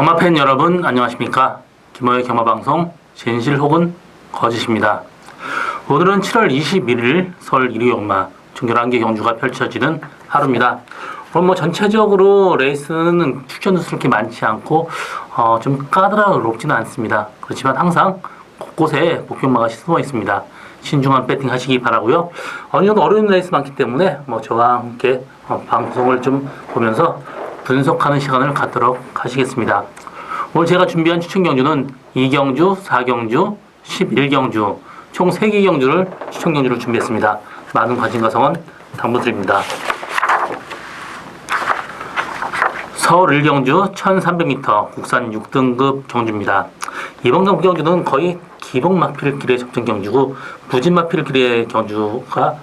경마팬 여러분 안녕하십니까. 김호의 경마방송 진실 혹은 거짓입니다. 오늘은 7월 21일 설 1위 경마 총 11개 경주가 펼쳐지는 하루입니다. 오늘 전체적으로 레이스는 추천 수수 그렇게 많지 않고 좀 까다롭지는 않습니다. 그렇지만 항상 곳곳에 복경마가 숨어 있습니다. 신중한 배팅 하시기 바라고요. 어느 정도 어려운 레이스 많기 때문에 저와 함께 방송을 좀 보면서 분석하는 시간을 갖도록 하시겠습니다. 오늘 제가 준비한 추천 경주는 2경주, 4경주, 11경주 총 3개 경주를 추천 경주를 준비했습니다. 많은 관심과 성원 당부드립니다. 서울 1경주 1300m 국산 6등급 경주입니다. 이번 경주는 거의 기복 막필길의 접전 경주고 부진 막필길의 경주가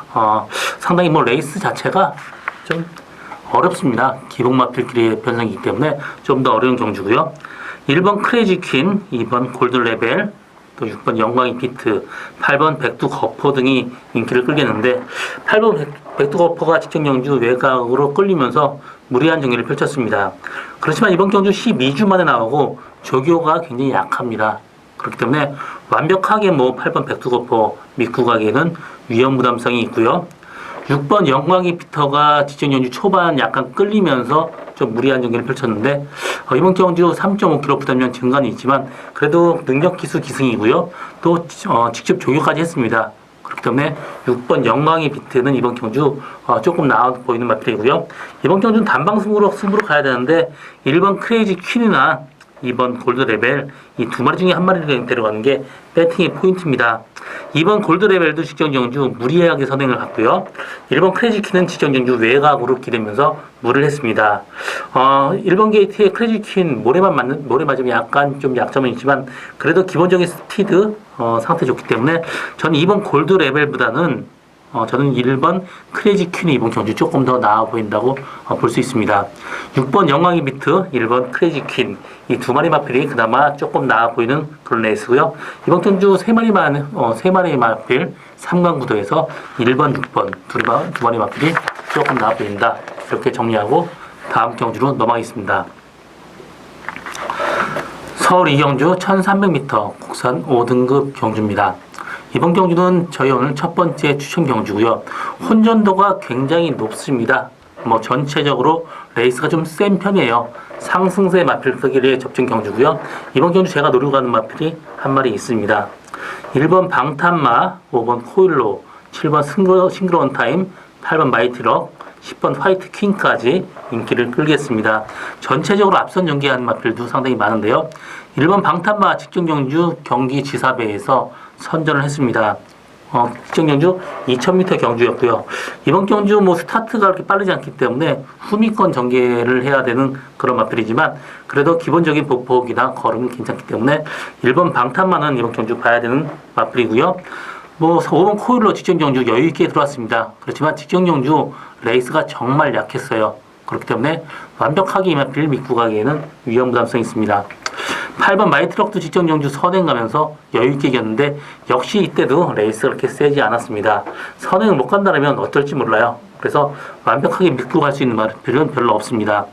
상당히 레이스 자체가 좀 어렵습니다. 기복 막필길의 변성이기 때문에 좀 더 어려운 경주고요. 1번 크레이지 퀸, 2번 골드 레벨, 또 6번 영광이 비트, 8번 백두 거포 등이 인기를 끌겠는데 8번 백두 거포가 직전 경주 외곽으로 끌리면서 무리한 경기를 펼쳤습니다. 그렇지만 이번 경주 12주 만에 나오고 조교가 굉장히 약합니다. 그렇기 때문에 완벽하게 8번 백두 거포 믿고 가기에는 위험 부담성이 있고요. 6번 영광이 피터가 직전 경주 초반 약간 끌리면서 좀 무리한 경기를 펼쳤는데 이번 경주 3.5kg 부담량 증가는 있지만 그래도 능력 기수 기승이고요. 또 직접 조교까지 했습니다. 그렇기 때문에 6번 영광이 비트는 이번 경주 조금 나아 보이는 마필이고요. 이번 경주는 단방승부로 가야 되는데 1번 크레이지 퀸이나 2번 골드 레벨 이 두 마리 중에 한 마리를 데려가는 게 배팅의 포인트입니다. 2번 골드 레벨도 직전 경주 무리하게 선행을 갔고요. 1번 크레이지 퀸은 직전 경주 외곽으로 기대면서 무를 했습니다. 1번 게이트의 크레이지 퀸 모래 맞으면 약간 좀 약점은 있지만 그래도 기본적인 스피드 상태 좋기 때문에 저는 2번 골드 레벨보다는 저는 1번 크레이지 퀸이 이번 경주 조금 더 나아 보인다고 볼 수 있습니다. 6번 영광이 비트, 1번 크레이지 퀸 이 두 마리 마필이 그나마 조금 나아 보이는 그런 레이스고요. 이번 경주 세 마리 마필 3강 구도에서 1번, 6번 두 마리 마필이 조금 나아 보인다. 이렇게 정리하고 다음 경주로 넘어가겠습니다. 서울 2경주 1300m 국산 5등급 경주입니다. 이번 경주는 저희 오늘 첫 번째 추천 경주고요. 혼전도가 굉장히 높습니다. 전체적으로 레이스가 좀 센 편이에요. 상승세 마필 크기의 접전 경주고요. 이번 경주 제가 노리고 가는 마필이 한 마리 있습니다. 1번 방탄마, 5번 코일로, 7번 싱그러운 타임, 8번 마이티럭, 10번 화이트 퀸까지 인기를 끌겠습니다. 전체적으로 앞선 연기하는 마필도 상당히 많은데요. 1번 방탄마 직전 경주 경기 지사배에서 선전을 했습니다. 직전 경주 2000m 경주였고요. 이번 경주 스타트가 그렇게 빠르지 않기 때문에 후미권 전개를 해야 되는 그런 마필이지만 그래도 기본적인 보폭이나 걸음이 괜찮기 때문에 1번 방탄마는 이번 경주 봐야 되는 마필이고요. 5번 코일로 직전 경주 여유있게 들어왔습니다. 그렇지만 직전 경주 레이스가 정말 약했어요. 그렇기 때문에 완벽하게 이 마필 믿고 가기에는 위험 부담성이 있습니다. 8번 마이트럭도 직전 경주 선행 가면서 여유있게 이겼는데 역시 이때도 레이스가 그렇게 세지 않았습니다. 선행을 못 간다면 어떨지 몰라요. 그래서 완벽하게 믿고 갈 수 있는 마필은 별로 없습니다.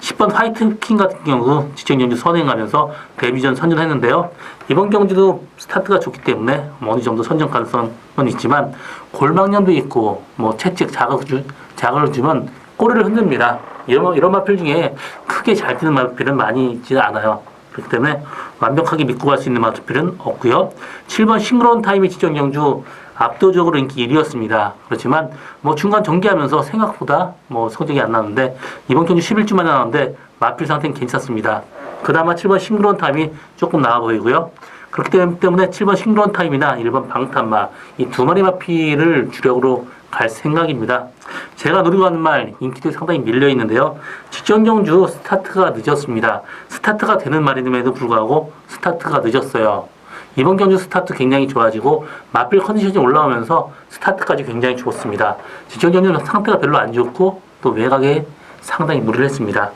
10번 화이트 킹 같은 경우 직전 경주 선행하면서 데뷔전 선전했는데요. 이번 경주도 스타트가 좋기 때문에 어느 정도 선전 가능성은 있지만 골망년도 있고 채찍 자극을 주면 꼬리를 흔듭니다. 이런 마필 중에 크게 잘 뛰는 마필은 많이 있지 않아요. 그렇기 때문에 완벽하게 믿고 갈 수 있는 마필은 없고요. 7번 싱그러운 타임이 직전 경주 압도적으로 인기 1위였습니다. 그렇지만 중간 전개하면서 생각보다 성적이 안 나는데 이번 경주 11주 만에 나왔는데 마필 상태는 괜찮습니다. 그나마 7번 싱그러운 타임이 조금 나아 보이고요. 그렇기 때문에 7번 싱그러운 타임이나 1번 방탄마 이 두 마리 마필을 주력으로 갈 생각입니다. 제가 노리고 가는 말 인기도 상당히 밀려 있는데요. 직전 경주 스타트가 늦었습니다. 스타트가 되는 말임에도 불구하고 스타트가 늦었어요. 이번 경주 스타트 굉장히 좋아지고 마필 컨디션이 올라오면서 스타트까지 굉장히 좋습니다. 직전 경주는 상태가 별로 안 좋고 또 외곽에 상당히 무리를 했습니다.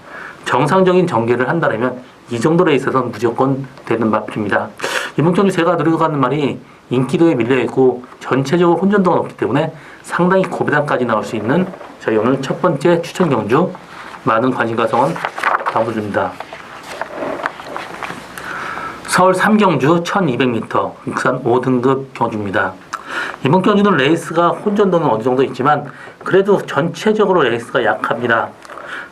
정상적인 전개를 한다면 이 정도로 있어서는 무조건 되는 마필입니다. 이번 경주 제가 노리고 가는 말이 인기도에 밀려있고 전체적으로 혼전도가 높기 때문에 상당히 고배당까지 나올 수 있는 저희 오늘 첫 번째 추천 경주 많은 관심과 성원 당부드립니다. 서울 3경주 1200m 국산 5등급 경주입니다. 이번 경주는 레이스가 혼전도는 어느 정도 있지만 그래도 전체적으로 레이스가 약합니다.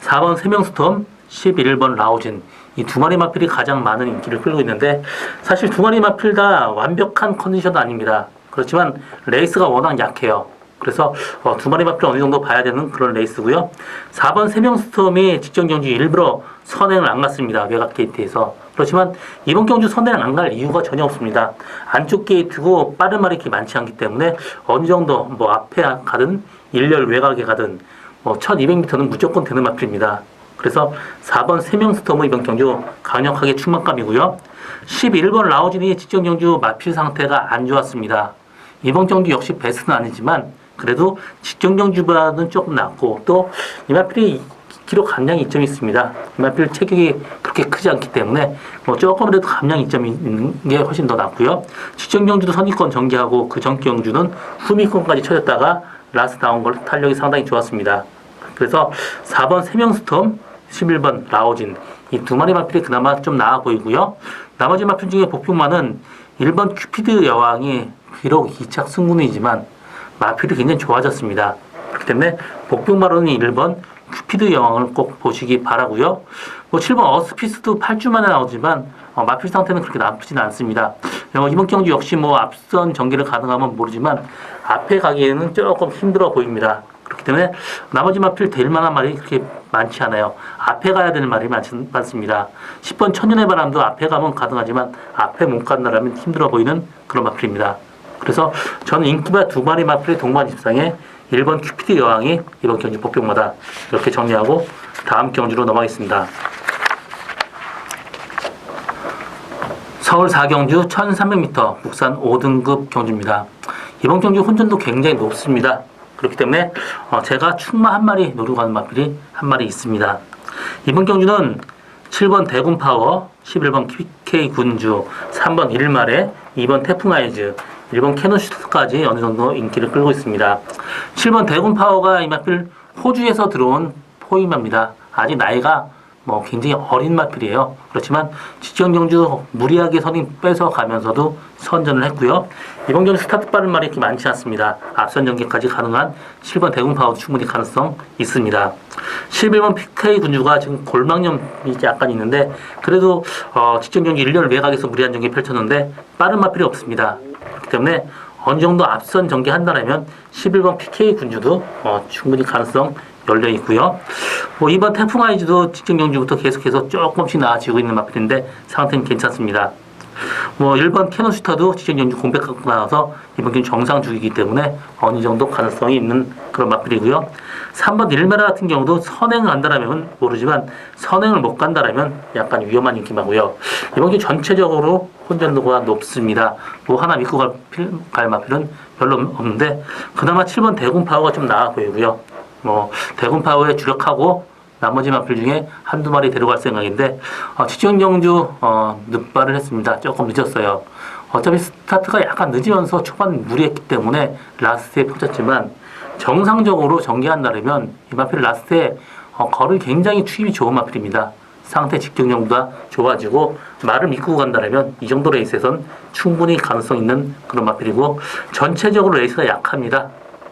4번 세명스톰, 11번 라오진 이 두 마리 마필이 가장 많은 인기를 끌고 있는데 사실 두 마리 마필 다 완벽한 컨디션은 아닙니다. 그렇지만 레이스가 워낙 약해요. 그래서 두 마리 마필 어느 정도 봐야 되는 그런 레이스고요. 4번 세명스톰이 직전 경주 일부러 선행을 안 갔습니다. 외곽 게이트에서. 그렇지만 이번 경주 선행을 안 갈 이유가 전혀 없습니다. 안쪽 게이트고 빠른 말이 그렇게 많지 않기 때문에 어느 정도 뭐 앞에 가든 일렬 외곽에 가든 1200m는 무조건 되는 마필입니다. 그래서 4번 세명스톰은 이번 경주 강력하게 충만감이고요. 11번 라오진이 직전 경주 마필 상태가 안 좋았습니다. 이번 경주 역시 베스트는 아니지만 그래도 직전 경주보다는 조금 낫고 또 이 마필이 기록 감량 이점이 있습니다. 이 마필 체격이 그렇게 크지 않기 때문에 조금이라도 감량 이점이 있는 게 훨씬 더 낫고요. 직전 경주도 선입권 전개하고 그 전 경주는 후미권까지 쳐졌다가 라스트 나온 걸 탄력이 상당히 좋았습니다. 그래서 4번 세명스톰, 11번 라오진 이 두 마리 마필이 그나마 좀 나아 보이고요. 나머지 마필 중에 복병만은 1번 큐피드 여왕이 비록 2착 승군이지만 마필이 굉장히 좋아졌습니다. 그렇기 때문에 복병마로는 1번 큐피드 여왕을 꼭 보시기 바라고요. 7번 어스피스도 8주 만에 나오지만 마필 상태는 그렇게 나쁘진 않습니다. 이번 경주 역시 앞선 전개를 가능하면 모르지만 앞에 가기에는 조금 힘들어 보입니다. 그렇기 때문에 나머지 마필 될 만한 말이 그렇게 많지 않아요. 앞에 가야 되는 말이 많습니다. 10번 천년의 바람도 앞에 가면 가능하지만 앞에 못 간다라면 힘들어 보이는 그런 마필입니다. 그래서 저는 인기바 두 마리 마필의 동반 입상에 1번 큐피드 여왕이 이번 경주 복병마다 이렇게 정리하고 다음 경주로 넘어가겠습니다. 서울 4경주 1300m 국산 5등급 경주입니다. 이번 경주 혼전도 굉장히 높습니다. 그렇기 때문에 제가 충마 한 마리 노리고 가는 마필이 한 마리 있습니다. 이번 경주는 7번 대군파워, 11번 PK 군주, 3번 일말에, 2번 태풍아이즈, 1번 캐논슈트까지 어느 정도 인기를 끌고 있습니다. 7번 대군파워가 이 마필 호주에서 들어온 포임입니다. 아직 나이가 굉장히 어린 마필이에요. 그렇지만 직전 경주 무리하게 선임 뺏어가면서도 선전을 했고요. 이번 경주 스타트 빠른 말이 이렇게 많지 않습니다. 앞선 전개까지 가능한 7번 대군파워도 충분히 가능성 있습니다. 11번 PK 군주가 지금 골망염이 약간 있는데 그래도 직전 경주 1년 외곽에서 무리한 전개 펼쳤는데 빠른 마필이 없습니다. 그렇기 때문에 어느 정도 앞선 전개한다면 11번 PK 군주도 충분히 가능성 열려 있고요. 이번 태풍 아이즈도 직전 경주부터 계속해서 조금씩 나아지고 있는 마필인데 상태는 괜찮습니다. 1번 캐논슈터도 직전 경주 공백하고 나와서 이번 경주 정상 주기이기 때문에 어느 정도 가능성이 있는 그런 마필이고요. 3번 일메라 같은 경우도 선행을 간다라면 모르지만 선행을 못 간다라면 약간 위험한 인기마고요. 이번 경주 전체적으로 혼전도가 높습니다. 하나 믿고 갈 마필은 별로 없는데 그나마 7번 대군파워가 좀 나아 보이고요. 대군파워에 주력하고 나머지 마필 중에 한두 마리 데려갈 생각인데 직전 경주 늦발을 했습니다. 조금 늦었어요. 어차피 스타트가 약간 늦으면서 초반 무리했기 때문에 라스트에 퍼졌지만 정상적으로 전개한다면 이 마필 라스트에 걸을 굉장히 투입이 좋은 마필입니다. 상태 직경력보다 좋아지고 말을 믿고 간다면 이 정도 레이스에선 충분히 가능성 있는 그런 마필이고 전체적으로 레이스가 약합니다.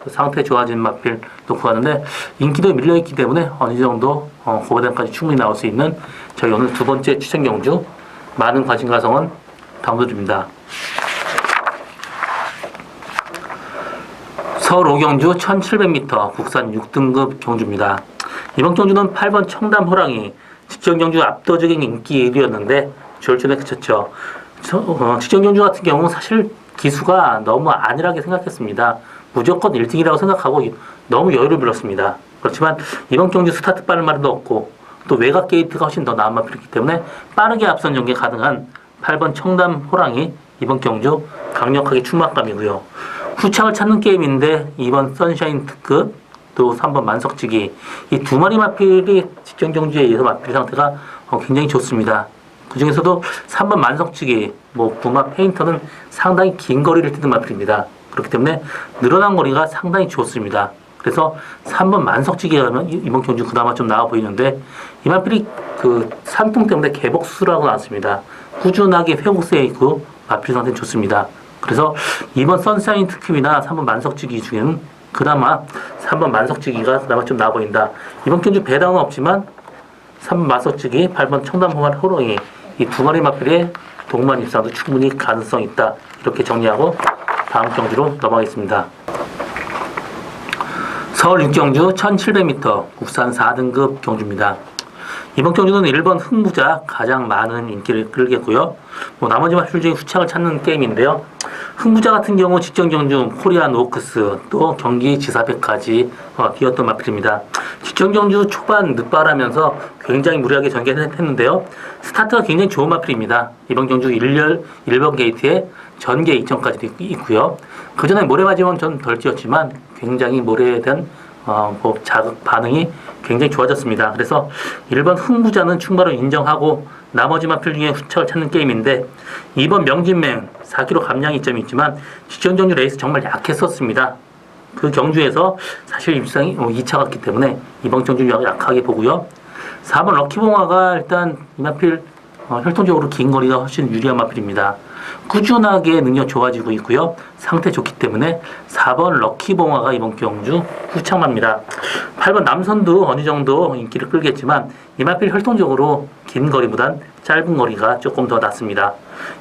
상태 좋아진 마필 놓고 가는데 인기도 밀려있기 때문에 어느 정도 고바단까지 충분히 나올 수 있는 저희 오늘 두 번째 추천 경주 많은 관심과 성원 당부드립니다. 서울 5경주 1700m 국산 6등급 경주입니다. 이번 경주는 8번 청담 호랑이 직전 경주 압도적인 인기 1위였는데 졸전에 그쳤죠. 직전 경주 같은 경우는 사실 기수가 너무 안일하게 생각했습니다. 무조건 1등이라고 생각하고 너무 여유를 빌었습니다. 그렇지만 이번 경주 스타트 빠른 말도 없고 또 외곽 게이트가 훨씬 더 나은 마필이기 때문에 빠르게 앞선 전개 가능한 8번 청담 호랑이 이번 경주 강력하게 충만감이고요. 후창을 찾는 게임인데 2번 선샤인 특급 또 3번 만석지기 이 두 마리 마필이 직전 경주에 의해서 마필 상태가 굉장히 좋습니다. 그 중에서도 3번 만석지기 부마 페인터는 상당히 긴 거리를 뛰는 마필입니다. 그렇기 때문에 늘어난 거리가 상당히 좋습니다. 그래서 3번 만석지기에 가면 이번 경주 그나마 좀 나아 보이는데 이 마필이 그 산통 때문에 개복 수술하고 나왔습니다. 꾸준하게 회복세에 있고 마필 상태는 좋습니다. 그래서 2번 선샤인 특급이나 3번 만석지기 중에는 그나마 3번 만석지기가 그나마 좀 나아 보인다. 이번 경주 배당은 없지만 3번 만석지기, 8번 청담호만 호롱이 이 두 마리 마필의 동반 입상도 충분히 가능성이 있다. 이렇게 정리하고 다음 경주로 넘어가겠습니다. 서울 6경주 1700m 국산 4등급 경주입니다. 이번 경주는 1번 흥부자 가장 많은 인기를 끌겠고요. 나머지 마필 중에 후착을 찾는 게임인데요. 흥부자 같은 경우 직전 경주 코리안 오크스 또 경기 지사백까지 뛰었던 마필입니다. 직전 경주 초반 늦발하면서 굉장히 무리하게 전개했는데요. 스타트가 굉장히 좋은 마필입니다. 이번 경주 1번 게이트에 전개 이전까지도 있고요. 그 전에 모래맞이면 전 덜 뛰었지만 굉장히 모래에 대한 자극 반응이 굉장히 좋아졌습니다. 그래서 1번 흥부자는 충분히 인정하고 나머지 마필 중에 후착을 찾는 게임인데 2번 명진맹 4kg 감량 이점이 있지만 직전 경주 레이스 정말 약했었습니다. 그 경주에서 사실 입상이 2차 갔기 때문에 이번 경주 약하게 보고요. 4번 럭키봉화가 일단 이 마필 혈통적으로 긴 거리가 훨씬 유리한 마필입니다. 꾸준하게 능력 좋아지고 있고요. 상태 좋기 때문에 4번 럭키봉화가 이번 경주 후착합니다. 8번 남선도 어느 정도 인기를 끌겠지만 이 마필 혈통적으로 긴 거리보단 짧은 거리가 조금 더 낫습니다.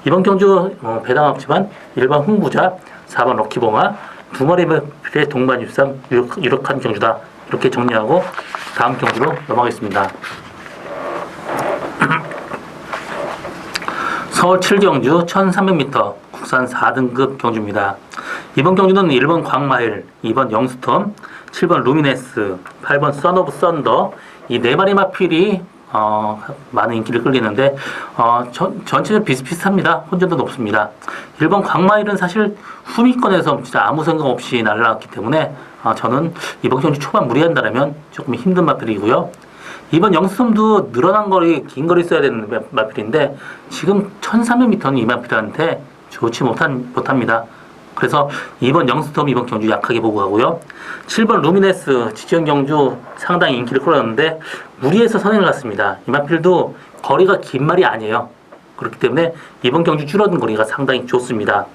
이번 경주 배당 없지만 1번 흥부자, 4번 럭키봉화 두 마리 마필의 동반 입상 유력한 경주다. 이렇게 정리하고 다음 경주로 넘어가겠습니다. 서울 7경주 1300m 국산 4등급 경주입니다. 이번 경주는 1번 광마일, 2번 영스톰, 7번 루미네스, 8번 선오브 썬더 이 네 마리 마필이 많은 인기를 끌리는데 전체적으로 비슷비슷합니다. 혼전도 높습니다. 1번 광마일은 사실 후미권에서 진짜 아무 생각 없이 날라왔기 때문에 저는 이번 경주 초반 무리한다면 조금 힘든 마필이고요. 이번 영스톰도 늘어난 거리, 긴 거리 써야 되는 마필인데 지금 1300m는 이 마필한테 좋지 못합니다. 그래서 이번 영스톰 이번 경주 약하게 보고 가고요. 7번 루미네스 직전 경주 상당히 인기를 끌었는데 무리해서 선행을 갔습니다. 이 마필도 거리가 긴 말이 아니에요. 그렇기 때문에 이번 경주 줄어든 거리가 상당히 좋습니다.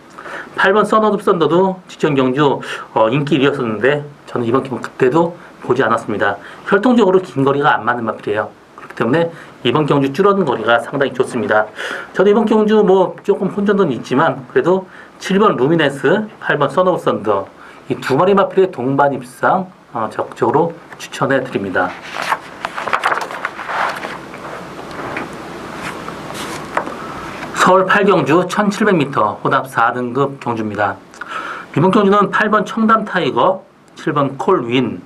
8번 선오브 썬더도 직전 경주 인기 1위였었는데 저는 이번 경주 그때도 보지 않았습니다. 혈통적으로 긴 거리가 안 맞는 마필이에요. 그렇기 때문에 이번 경주 줄어든 거리가 상당히 좋습니다. 저도 이번 경주 조금 혼전도는 있지만 그래도 7번 루미네스, 8번 선오브 썬더 이 두 마리 마필의 동반 입상 적극적으로 추천해 드립니다. 서울 8경주 1700m 호답 4등급 경주입니다. 이번 경주는 8번 청담 타이거, 7번 콜윈,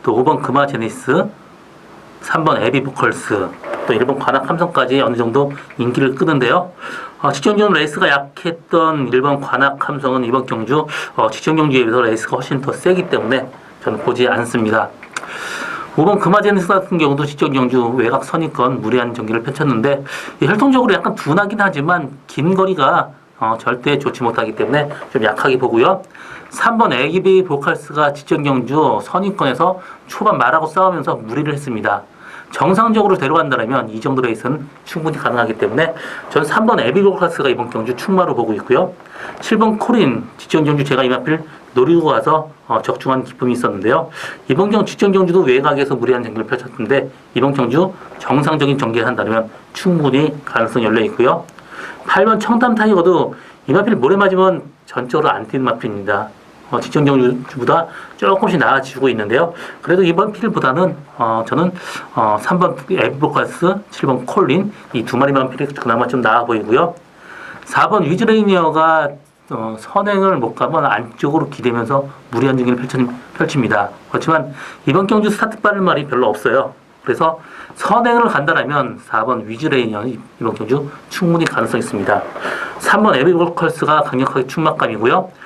또 5번 금화제니스, 3번 에비보컬스, 또 1번 관악 함성까지 어느 정도 인기를 끄는데요. 직전 경주 레이스가 약했던 1번 관악 함성은 이번 경주 직전 경주에 비해서 레이스가 훨씬 더 세기 때문에 저는 보지 않습니다. 5번 금화제니스 같은 경우도 직전 경주 외곽 선입권 무리한 경기를 펼쳤는데 혈통적으로 약간 둔하긴 하지만 긴 거리가 절대 좋지 못하기 때문에 좀 약하게 보고요. 3번 에기비 보컬스가 직전 경주 선입권에서 초반 말하고 싸우면서 무리를 했습니다. 정상적으로 데려간다면 이 정도 레이스는 충분히 가능하기 때문에 저는 3번 에기비 보컬스가 이번 경주 충마로 보고 있고요. 7번 코린 직전 경주 제가 이 마필 노리고 가서 적중한 기쁨이 있었는데요. 이번 경주 직전 경주도 외곽에서 무리한 경기를 펼쳤는데 이번 경주 정상적인 전개를 한다면 충분히 가능성이 열려 있고요. 8번 청담 타이거도 이 마필 모래 맞으면 전적으로 안 뛰는 마필입니다. 직전 경주보다 조금씩 나아지고 있는데요. 그래도 이번 필보다는 저는 3번 에비보카스, 7번 콜린 이 두 마리 마필이 그나마 좀 나아 보이고요. 4번 위즈레이니어가 선행을 못 가면 안쪽으로 기대면서 무리한 경기를 펼칩니다. 그렇지만 이번 경주 스타트 빠른 말이 별로 없어요. 그래서 선행을 간다라면 4번 위즈레이니어 이번 경주 충분히 가능성이 있습니다. 3번 에비볼컬스가 강력하게 충막감이고요.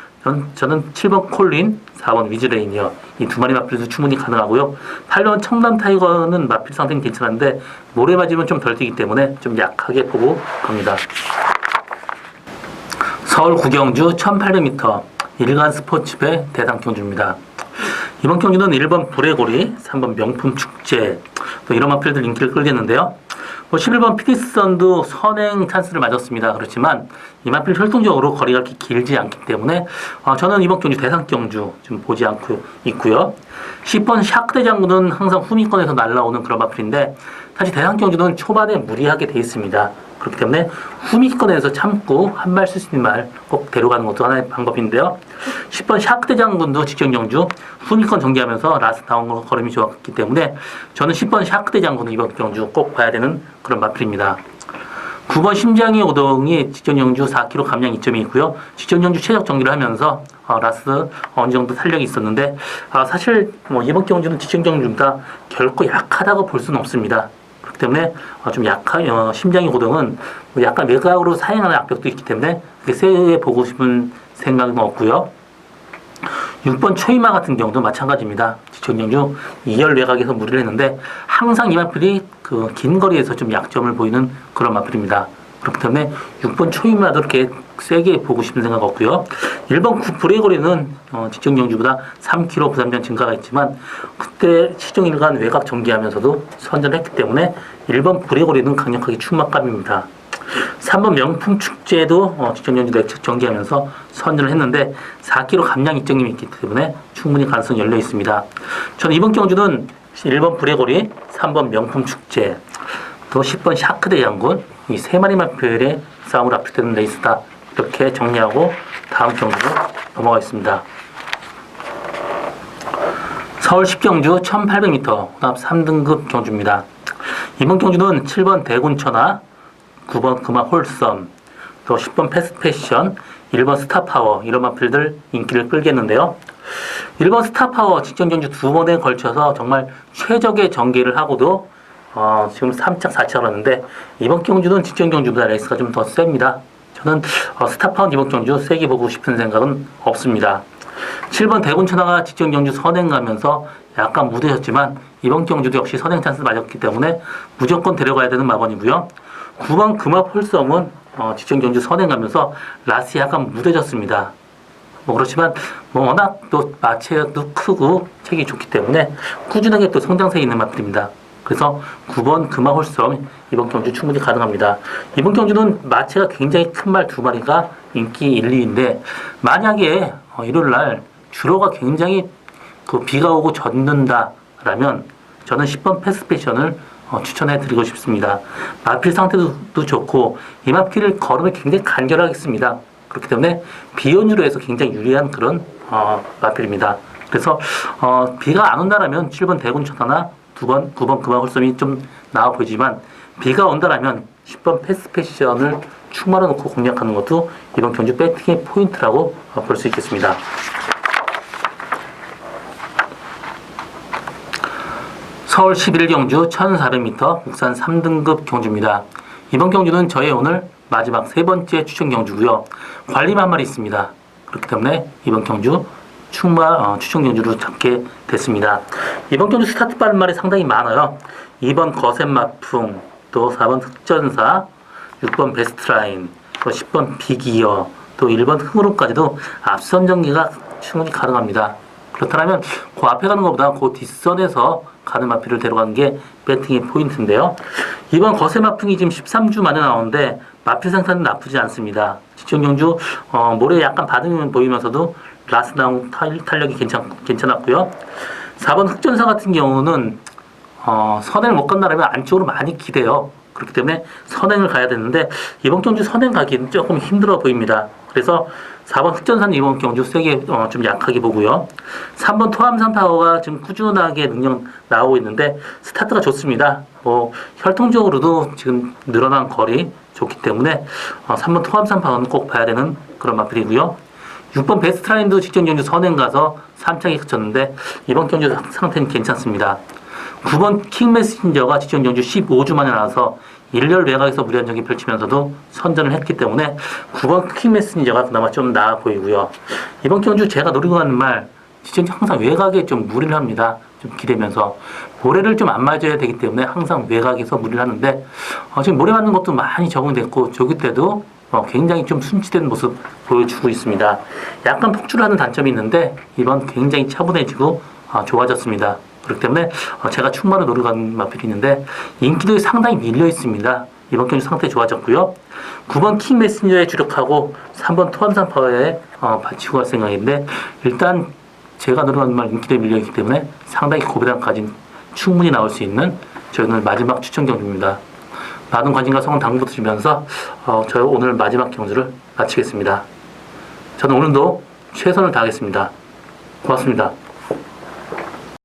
저는 7번 콜린, 4번 위즈레이니어 이 두 마리 마필도 충분히 가능하고요. 8번 청담 타이거는 마필 상태는 괜찮은데 모래 맞으면 좀 덜 뛰기 때문에 좀 약하게 보고 갑니다. 서울 9경주 1800m 일간 스포츠배 대상 경주입니다. 이번 경주는 1번 보레고리, 3번 명품 축제 또 이런 마필들 인기를 끌겠는데요. 뭐 11번 피니스선도 선행 찬스를 맞았습니다. 그렇지만 이만필 혈통적으로 거리가 그렇게 길지 않기 때문에 저는 이번 경주 대상 경주 좀 보지 않고 있고요. 10번 샤크대 장군은 항상 후미권에서 날라오는 그런 마필인데 사실 대상 경주는 초반에 무리하게 돼 있습니다. 그렇기 때문에 후미권에서 참고 한 발 쓸 수 있는 말 꼭 데려가는 것도 하나의 방법인데요. 10번 샤크대 장군도 직전 경주 후미권 전개하면서 라스트 다운 걸음이 좋았기 때문에 저는 10번 샤크대 장군은 이번 경주 꼭 봐야 되는 그런 마필입니다. 9번 심장의 오동이 직전 경주 4km 감량 이점이 있고요. 직전 경주 최적 정기를 하면서 라스트 어느 정도 탄력이 있었는데 사실 뭐 이번 경주는 직전 경주보다 결코 약하다고 볼 수는 없습니다. 그렇기 때문에 좀 약한 심장의 고동은 약간 외곽으로 사행하는 악벽도 있기 때문에 그게 세게 보고 싶은 생각은 없고요. 6번 초이마 같은 경우도 마찬가지입니다. 직전 경주 2열 외곽에서 무리를 했는데 항상 이 마필이 그 긴 거리에서 좀 약점을 보이는 그런 마필입니다. 그렇기 때문에 6번 초이마도 이렇게 세게 보고 싶은 생각 없고요. 1번 브레거리는 직전 경주보다 3km 부담량 증가가 있지만 그때 시종일관 외곽 전개하면서도 선전을 했기 때문에 1번 브레거리는 강력하게 충막감입니다. 3번 명품 축제도 직전 경주 내측 전개하면서 선전을 했는데 4km 감량 이점이 있기 때문에 충분히 가능성이 열려 있습니다. 저는 이번 경주는 1번 브레거리, 3번 명품 축제, 또 10번 샤크대 양군 이 세 마리 마필의 싸움을 압축되는 레이스다. 이렇게 정리하고 다음 경주로 넘어가겠습니다. 서울 10경주 1800m 그다음 3등급 경주입니다. 이번 경주는 7번 대군천하, 9번 금화 홀섬, 또 10번 패스트 패션, 1번 스타파워 이런 마필들 인기를 끌겠는데요. 1번 스타파워 직전 경주 두 번에 걸쳐서 정말 최적의 전개를 하고도 지금 3착 4착을 하는데 이번 경주는 직전 경주보다 레이스가 좀 더 셉니다. 저는 스타파워 이번 경주 세게 보고 싶은 생각은 없습니다. 7번 대군천하가 직전 경주 선행 가면서 약간 무뎌졌지만 이번 경주도 역시 선행 찬스 맞았기 때문에 무조건 데려가야 되는 마건이고요. 9번 금화 홀섬은 직전 경주 선행 가면서 라스트 약간 무뎌졌습니다. 뭐 그렇지만 워낙 또 마체도 크고 책이 좋기 때문에 꾸준하게 또 성장세에 있는 마필입니다. 그래서 9번 금화 홀섬 이번 경주 충분히 가능합니다. 이번 경주는 마체가 굉장히 큰 말 두 마리가 인기 1, 2인데 만약에 일요일날 주로가 굉장히 비가 오고 젖는다라면 저는 10번 패스패션을 추천해 드리고 싶습니다. 마필 상태도 좋고 이 마필을 걸으면 굉장히 간결하겠습니다. 그렇기 때문에 비연유로 해서 굉장히 유리한 그런 마필입니다. 그래서 비가 안 온다라면 7번 대군천하나 9번 금화 홀섬이 좀 나아 보이지만 비가 온다라면 10번 패스패션을 추가로 놓고 공략하는 것도 이번 경주 배팅의 포인트라고 볼 수 있겠습니다. 서울 11경주 1400m 국산 3등급 경주입니다. 이번 경주는 저의 오늘 마지막 세 번째 추천 경주고요. 관리만 한 마리 있습니다. 그렇기 때문에 이번 경주 추천 경주로 잡게 됐습니다. 이번 경주 스타트 빠른 말이 상당히 많아요. 2번 거센마풍, 또 4번 흑전사, 6번 베스트라인, 또 10번 빅이어, 또 1번 흥으로까지도 앞선 전개가 충분히 가능합니다. 그렇다면 그 앞에 가는 것보다 그 뒷선에서 가는 마필을 데려가는 게 배팅의 포인트인데요. 이번 거센마풍이 지금 13주 만에 나오는데 마필 상태는 나쁘지 않습니다. 직전 경주 모래 약간 반응이 보이면서도 라스트 다운 탄력이 괜찮았고요. 4번 흑전사 같은 경우는 선행을 못 간다면 안쪽으로 많이 기대요. 그렇기 때문에 선행을 가야 되는데 이번 경주 선행 가기는 조금 힘들어 보입니다. 그래서 4번 흑전사는 이번 경주 세게 좀 약하게 보고요. 3번 토암산 파워가 지금 꾸준하게 능력 나오고 있는데 스타트가 좋습니다. 혈통적으로도 지금 늘어난 거리 좋기 때문에 3번 토암산 파워는 꼭 봐야 되는 그런 마필이고요. 6번 베스트라인도 직전 경주 선행 가서 3착에 그쳤는데 이번 경주 상태는 괜찮습니다. 9번 킹메신저가 직전 경주 15주 만에 나와서 1열 외곽에서 무리한 전기 펼치면서도 선전을 했기 때문에 9번 킹메신저가 그나마 좀 나아 보이고요. 이번 경주 제가 노리고 가는 말 직전 항상 외곽에 좀 무리를 합니다. 좀 기대면서 모래를 좀 안 맞아야 되기 때문에 항상 외곽에서 무리를 하는데 지금 모래 맞는 것도 많이 적응됐고 조기 때도 굉장히 좀 순치된 모습 보여주고 있습니다. 약간 폭주를 하는 단점이 있는데 이번 굉장히 차분해지고 좋아졌습니다. 그렇기 때문에 제가 충만을 노려가는 맛들이 있는데 인기도 상당히 밀려 있습니다. 이번 경주 상태 좋아졌고요. 9번 킹 메신저에 주력하고 3번 토암산 파워에 바치고 갈 생각인데 일단 제가 노려가는 말 인기도 밀려 있기 때문에 상당히 고배당까지 충분히 나올 수 있는 저희 오늘 마지막 추천 경주입니다. 많은 관심과 성원 당부 드리면서 저희 오늘 마지막 경주를 마치겠습니다. 저는 오늘도 최선을 다하겠습니다. 고맙습니다.